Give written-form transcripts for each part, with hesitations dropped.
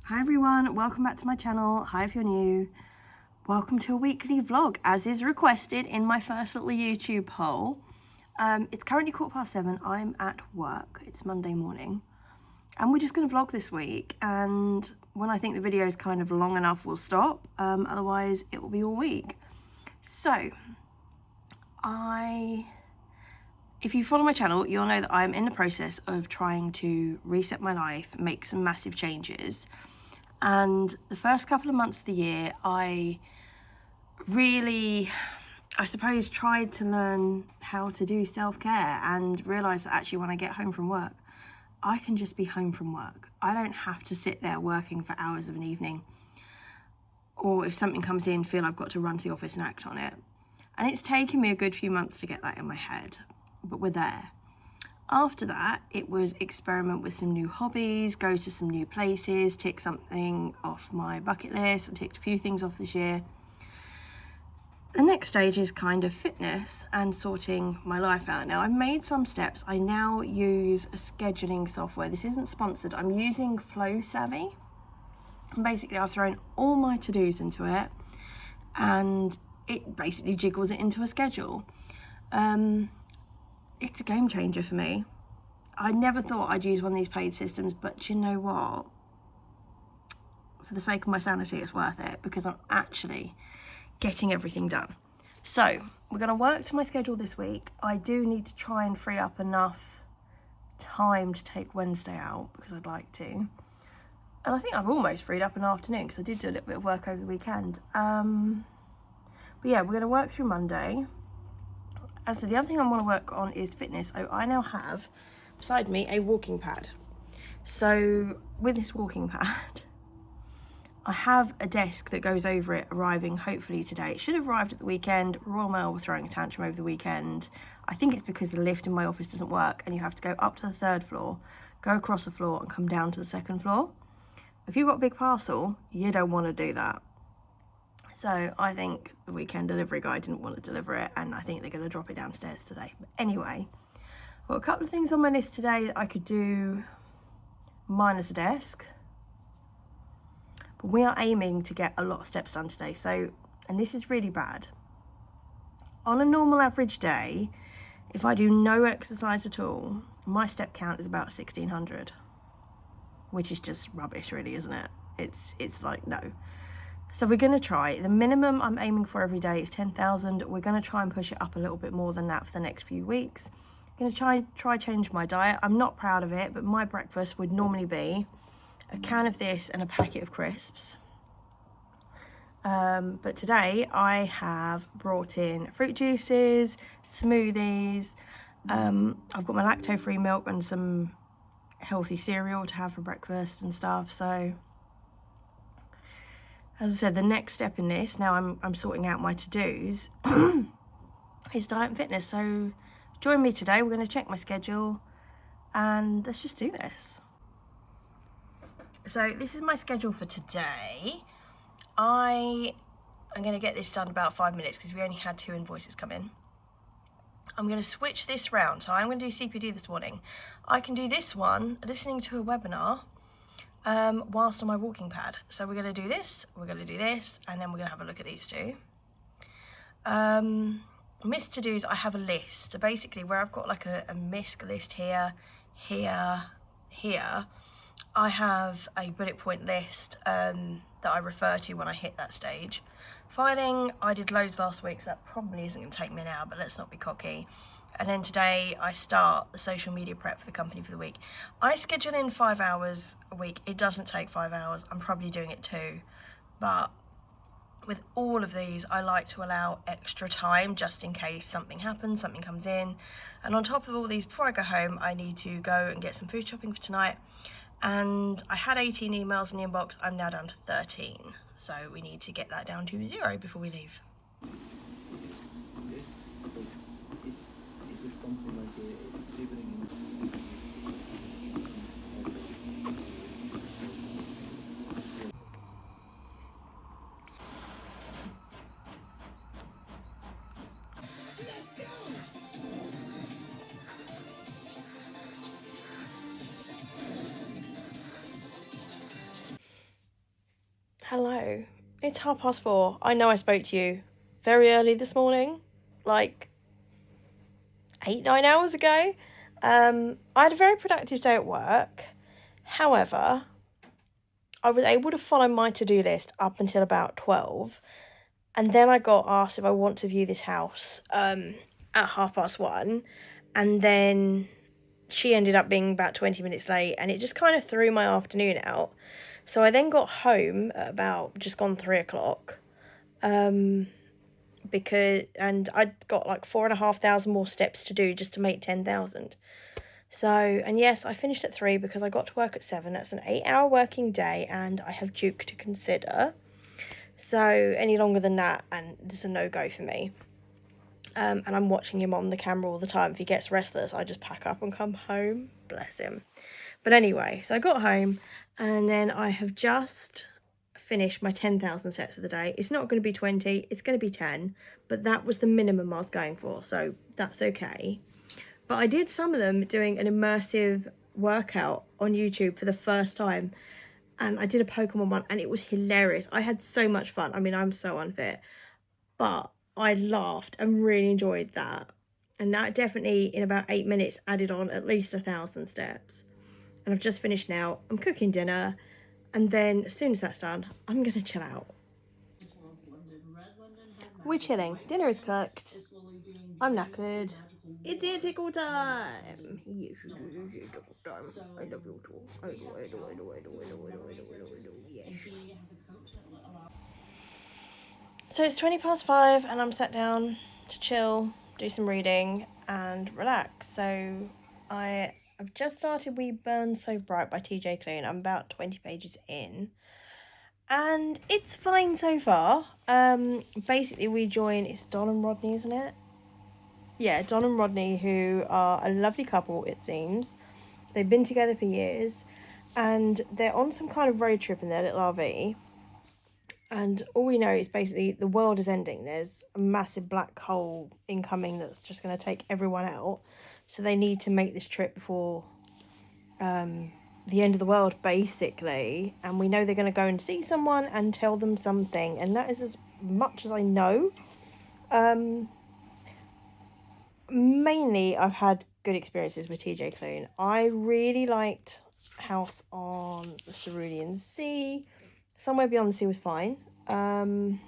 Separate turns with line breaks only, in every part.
Hi everyone, welcome back to my channel. Hi if you're new. Welcome to a weekly vlog as is requested in my first little YouTube poll. It's currently 7:15. I'm at work. It's Monday morning and we're just going to vlog this week, and when I think the video is kind of long enough we'll stop, otherwise it will be all week. So if you follow my channel, you'll know that I'm in the process of trying to reset my life, make some massive changes. And the first couple of months of the year, I suppose, tried to learn how to do self-care and realised that actually when I get home from work, I can just be home from work. I don't have to sit there working for hours of an evening, or if something comes in, feel I've got to run to the office and act on it. And it's taken me a good few months to get that in my head, but we're there. After that, it was experiment with some new hobbies, go to some new places, tick something off my bucket list. I ticked a few things off this year. The next stage is kind of fitness and sorting my life out. Now, I've made some steps. I now use a scheduling software. This isn't sponsored. I'm using Flow Savvy. And basically, I've thrown all my to-dos into it, and it basically jiggles it into a schedule. It's a game changer for me. I never thought I'd use one of these paid systems, but you know what? For the sake of my sanity, it's worth it because I'm actually getting everything done. So we're going to work to my schedule this week. I do need to try and free up enough time to take Wednesday out because I'd like to. And I think I've almost freed up an afternoon because I did do a little bit of work over the weekend. But yeah, we're going to work through Monday. As I said, the other thing I want to work on is fitness. So I now have beside me a walking pad. So with this walking pad, I have a desk that goes over it, arriving hopefully today. It should have arrived at the weekend. Royal Mail were throwing a tantrum over the weekend. I think it's because the lift in my office doesn't work and you have to go up to the third floor, go across the floor and come down to the second floor. If you've got a big parcel, you don't want to do that. So I think the weekend delivery guy didn't want to deliver it, and I think they're going to drop it downstairs today. But anyway, I've got a couple of things on my list today that I could do minus a desk. But we are aiming to get a lot of steps done today. So, and this is really bad. On a normal average day, if I do no exercise at all, my step count is about 1,600, which is just rubbish really, isn't it? It's like, no. So we're going to try. The minimum I'm aiming for every day is 10,000. We're going to try and push it up a little bit more than that for the next few weeks. I'm going to try change my diet. I'm not proud of it, but my breakfast would normally be a can of this and a packet of crisps. But today I have brought in fruit juices, smoothies. I've got my lacto-free milk and some healthy cereal to have for breakfast and stuff. So as I said, the next step in this, now I'm sorting out my to-dos, is diet and fitness. So join me today. We're going to check my schedule and let's just do this. So this is my schedule for today. I am going to get this done in about 5 minutes because we only had 2 invoices come in. I'm going to switch this round. So I'm going to do CPD this morning. I can do this one listening to a webinar whilst on my walking pad. So we're going to do this, we're going to do this, and then we're going to have a look at these two. Missed to-dos, I have a list. So basically where I've got like a MISC list here, here, here, I have a bullet point list that I refer to when I hit that stage. Filing, I did loads last week, so that probably isn't going to take me an hour, but let's not be cocky. And then today I start the social media prep for the company for the week. I schedule in 5 hours a week. It doesn't take 5 hours. I'm probably doing it 2. But with all of these, I like to allow extra time just in case something happens, something comes in. And on top of all these, before I go home, I need to go and get some food shopping for tonight. And I had 18 emails in the inbox. I'm now down to 13. So we need to get that down to 0 before we leave. Hello. It's 4:30. I know I spoke to you very early this morning, like 8-9 hours ago. I had a very productive day at work. However, I was able to follow my to-do list up until about 12. And then I got asked if I want to view this house at 1:30. And then she ended up being about 20 minutes late, and it just kind of threw my afternoon out. So I then got home at about just gone 3 o'clock. And I'd got like 4,500 more steps to do just to make 10,000. So, and yes, I finished at 3 because I got to work at 7. That's an 8-hour working day, and I have Duke to consider. So any longer than that, and it's a no-go for me. And I'm watching him on the camera all the time. If he gets restless, I just pack up and come home. Bless him. But anyway, so I got home, and then I have just finished my 10,000 steps for the day. It's not going to be 20, it's going to be 10, but that was the minimum I was going for, so that's okay. But I did some of them doing an immersive workout on YouTube for the first time, and I did a Pokemon one, and it was hilarious. I had so much fun. I mean, I'm so unfit, but I laughed and really enjoyed that. And that definitely, in about 8 minutes, added on at least 1,000 steps. And I've just finished now. I'm cooking dinner, and then as soon as that's done, I'm gonna chill out. We're chilling. Dinner is cooked. I'm knackered. It's ear tickle time. Yes, it's ear tickle time. I love you too. I do. Yes. So it's 5:20, and I'm sat down to chill, do some reading, and relax. So I've just started We Burn So Bright by TJ Klune. I'm about 20 pages in, and it's fine so far. Basically we join, it's Don and Rodney, isn't it? Yeah, Don and Rodney, who are a lovely couple, it seems. They've been together for years, and they're on some kind of road trip in their little RV. And all we know is basically the world is ending. There's a massive black hole incoming that's just going to take everyone out. So they need to make this trip before the end of the world, basically. And we know they're going to go and see someone and tell them something. And that is as much as I know. Mainly, I've had good experiences with TJ Klune. I really liked House on the Cerulean Sea. Somewhere Beyond the Sea was fine. Under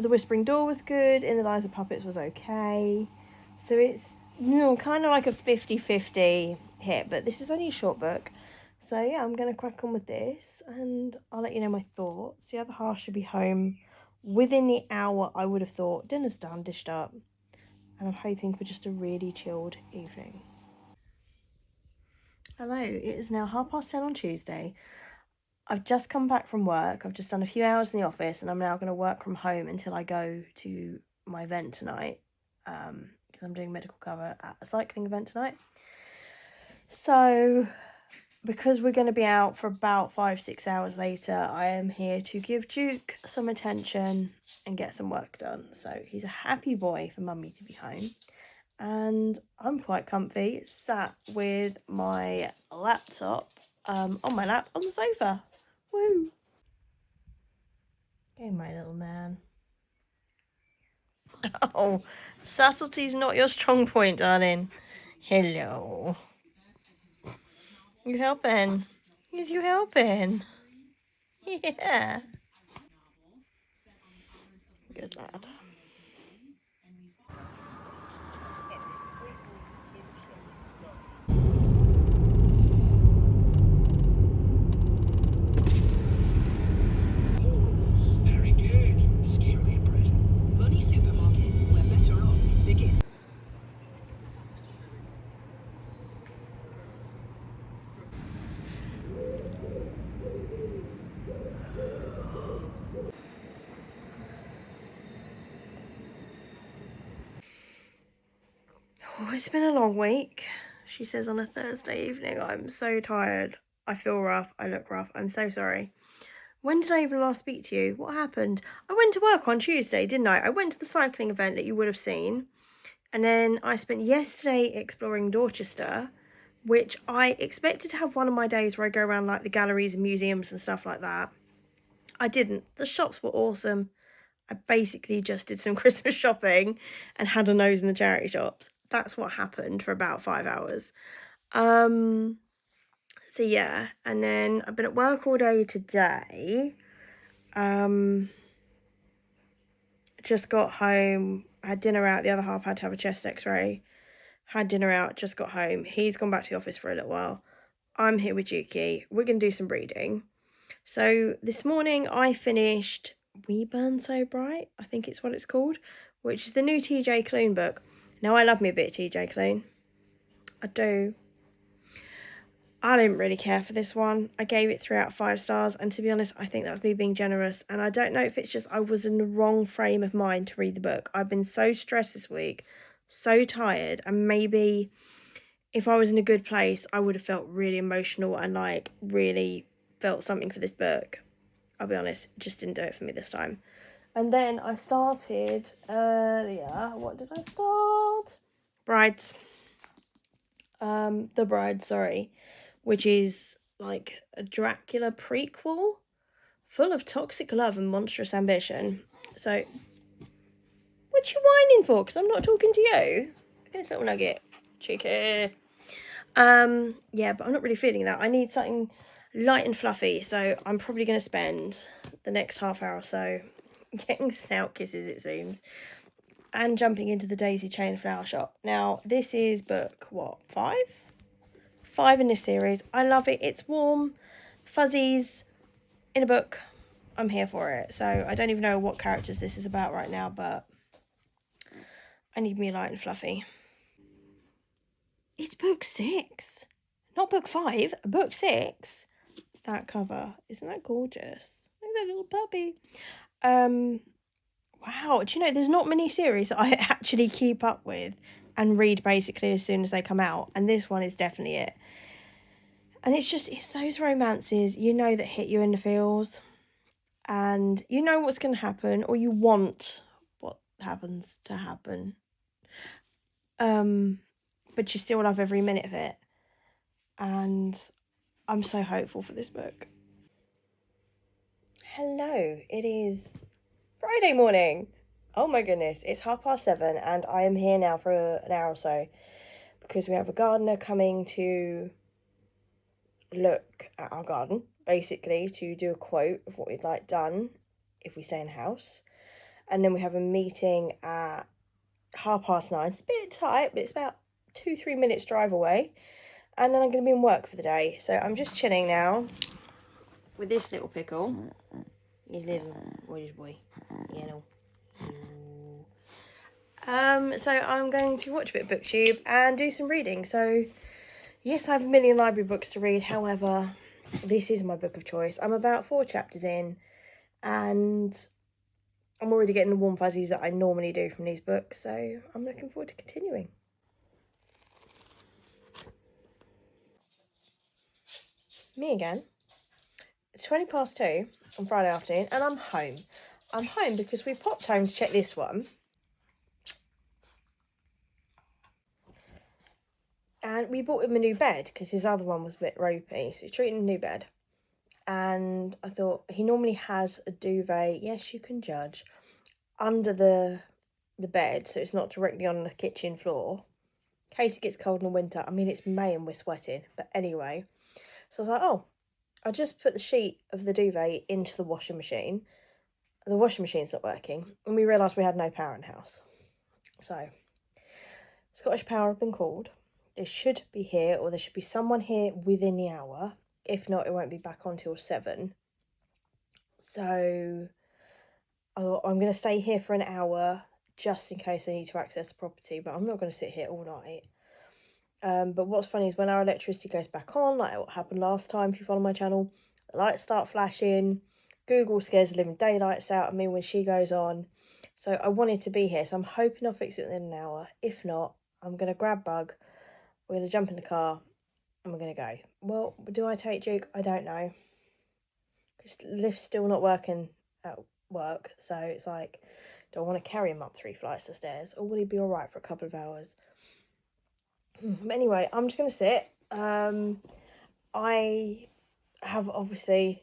the Whispering Door was good. In the Lives of Puppets was okay. So it's, kind of like a 50-50 hit. But this is only a short book. So yeah, I'm going to crack on with this. And I'll let you know my thoughts. The other half should be home within the hour, I would have thought. Dinner's done, dished up. And I'm hoping for just a really chilled evening. Hello, it is now 10:30 on Tuesday. I've just come back from work. I've just done a few hours in the office, and I'm now going to work from home until I go to my event tonight, because I'm doing medical cover at a cycling event tonight. So because we're going to be out for about 5-6 hours later, I am here to give Duke some attention and get some work done. So he's a happy boy for mummy to be home. And I'm quite comfy, sat with my laptop on my lap on the sofa. Woo! Hey, my little man. Oh, subtlety's not your strong point, darling. Hello. You helping? Is you helping? Yeah. Good lad.
Very good. Scarily impressive. Money Supermarket, where better off begin.
Oh, it's been a long week, she says on a Thursday evening. I'm so tired. I feel rough. I look rough. I'm so sorry. When did I even last speak to you? What happened? I went to work on Tuesday, didn't I? I went to the cycling event that you would have seen. And then I spent yesterday exploring Dorchester. which I expected to have one of my days where I go around like the galleries and museums and stuff like that. I didn't. The shops were awesome. I basically just did some Christmas shopping and had a nose in the charity shops. That's what happened for about 5 hours. So yeah, and then I've been at work all day today. Just got home, had dinner out. The other half had to have a chest x-ray. Had dinner out, just got home. He's gone back to the office for a little while. I'm here with Juki. We're going to do some reading. So this morning I finished We Burn So Bright, I think it's what it's called, which is the new TJ Klune book. Now, I love me a bit of TJ Klune. I do. I didn't really care for this one. I gave it 3 out of 5 stars, and to be honest, I think that's me being generous. And I don't know if it's just I was in the wrong frame of mind to read the book. I've been so stressed this week, so tired, and maybe if I was in a good place, I would have felt really emotional and like really felt something for this book. I'll be honest, it just didn't do it for me this time. And then I started earlier. What did I start? Brides. The Bride, sorry, which is like a Dracula prequel full of toxic love and monstrous ambition. So, what you whining for? Because I'm not talking to you. It's little nugget. Cheeky. Yeah, but I'm not really feeling that. I need something light and fluffy, so I'm probably going to spend the next half hour or so getting snout kisses, it seems, and jumping into the Daisy Chain Flower Shop. Now, this is book, what, 5? 5 in this series. I love it. It's warm, fuzzies, in a book. I'm here for it. So I don't even know what characters this is about right now, but I need me light and fluffy. It's book 6. Not book 5, book 6. That cover. Isn't that gorgeous? Look at that little puppy. Wow. Do you know, there's not many series that I actually keep up with and read basically as soon as they come out. And this one is definitely it. And it's those romances, you know, that hit you in the feels. And you know what's going to happen, or you want what happens to happen. But you still love every minute of it. And I'm so hopeful for this book. Hello, it is Friday morning. Oh my goodness, it's 7:30 and I am here now for an hour or so because we have a gardener coming to look at our garden, basically to do a quote of what we'd like done if we stay in the house. And then we have a meeting at 9:30. It's a bit tight, but it's about 2-3 minutes drive away. And then I'm going to be in work for the day. So I'm just chilling now with this little pickle. His little, what is boy? Yellow. So I'm going to watch a bit of BookTube and do some reading. So yes, I have a million library books to read. However, this is my book of choice. I'm about 4 chapters in, and I'm already getting the warm fuzzies that I normally do from these books. So I'm looking forward to continuing. Me again. It's 2:20 on Friday afternoon, and I'm home. I'm home because we popped home to check this one. And we bought him a new bed because his other one was a bit ropey. So he's treating a new bed. And I thought, he normally has a duvet, yes, you can judge, under the bed, so it's not directly on the kitchen floor. In case it gets cold in the winter. I mean, it's May and we're sweating. But anyway. So I was like, oh, I just put the sheet of the duvet into the washing machine. The washing machine's not working. And we realised we had no power in the house. So, Scottish Power have been called. They should be here, or there should be someone here within the hour. If not, it won't be back on till 7. So, I thought, I'm going to stay here for an hour just in case I need to access the property. But I'm not going to sit here all night. But what's funny is when our electricity goes back on, like what happened last time, if you follow my channel, the lights start flashing. Google scares the living daylights out of me when she goes on. So I wanted to be here. So I'm hoping I'll fix it within an hour. If not, I'm going to grab Bug. We're going to jump in the car and we're going to go. Well, do I take Duke? I don't know. Because the lift's still not working at work. So it's like, do I want to carry him up 3 flights of stairs? Or will he be all right for a couple of hours? But anyway, I'm just going to sit I have obviously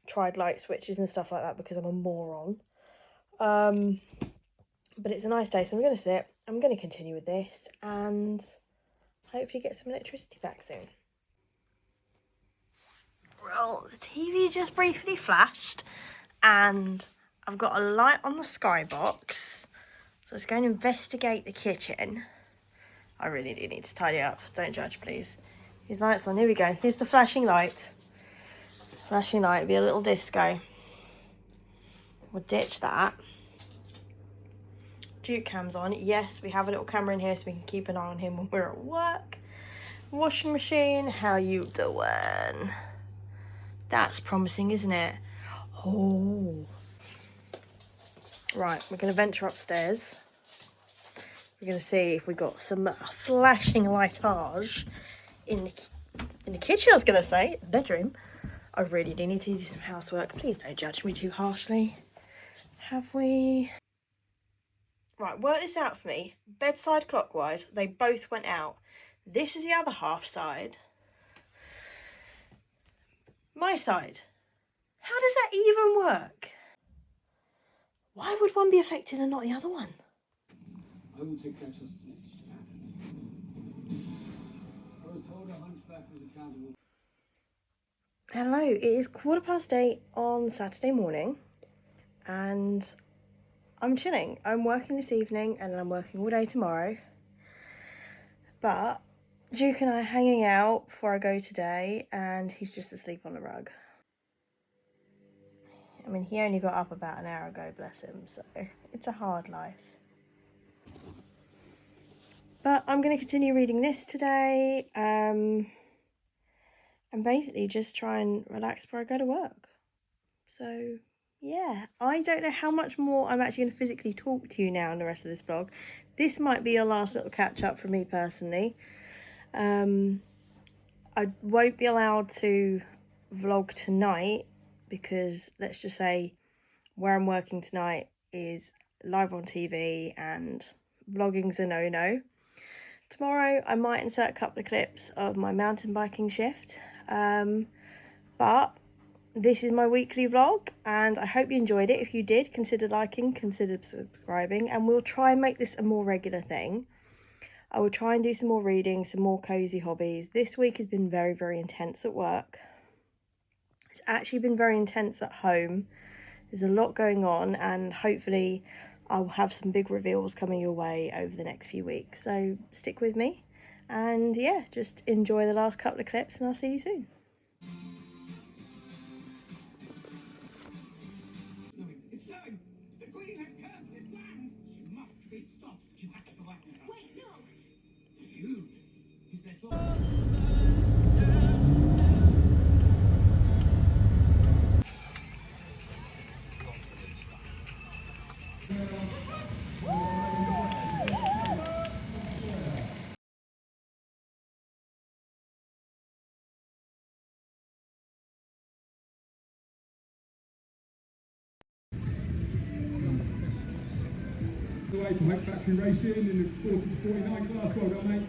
tried light switches and stuff like that because I'm a moron. But it's a nice day, so I'm going to sit. I'm going to continue with this and hopefully get some electricity back soon. Well, the TV just briefly flashed and I've got a light on the skybox. So let's go and investigate the kitchen. I really do need to tidy up. Don't judge, please. These lights on. Here we go. Here's the flashing light. Flashing light. Be a little disco. We'll ditch that. Duke cam's on. Yes, we have a little camera in here so we can keep an eye on him when we're at work. Washing machine. How you doing? That's promising, isn't it? Oh. Right, we're going to venture upstairs. We're going to see if we got some flashing lightage in the kitchen, I was going to say. Bedroom. I really do need to do some housework. Please don't judge me too harshly. Have we? Right, work this out for me. Bedside clockwise, they both went out. This is the other half side. My side. How does that even work? Why would one be affected and not the other one?
I will take Francesca's message to Anthony. I was told a hunchback was accountable.
Hello, it is 8:15 on Saturday morning and I'm chilling. I'm working this evening and I'm working all day tomorrow. But Duke and I are hanging out before I go today and he's just asleep on the rug. I mean, he only got up about an hour ago, bless him, so it's a hard life. But I'm going to continue reading this today and basically just try and relax before I go to work. So, yeah, I don't know how much more I'm actually going to physically talk to you now in the rest of this vlog. This might be your last little catch-up for me personally. I won't be allowed to vlog tonight because, let's just say, where I'm working tonight is live on TV and vlogging's a no-no. Tomorrow I might insert a couple of clips of my mountain biking shift, but this is my weekly vlog and I hope you enjoyed it. If you did, consider liking, consider subscribing, and we'll try and make this a more regular thing. I will try and do some more reading, some more cozy hobbies. This week has been very, very intense at work. It's actually been very intense at home. There's a lot going on and hopefully I'll have some big reveals coming your way over the next few weeks. So stick with me and yeah, just enjoy the last couple of clips and I'll see you soon.
It's snowing! The Queen has cursed this land! She must be stopped! You have to go after her.
Wait, no!
You? Is there so... Away from Wet Factory Racing in the 40 to 49 class. Well done, mate.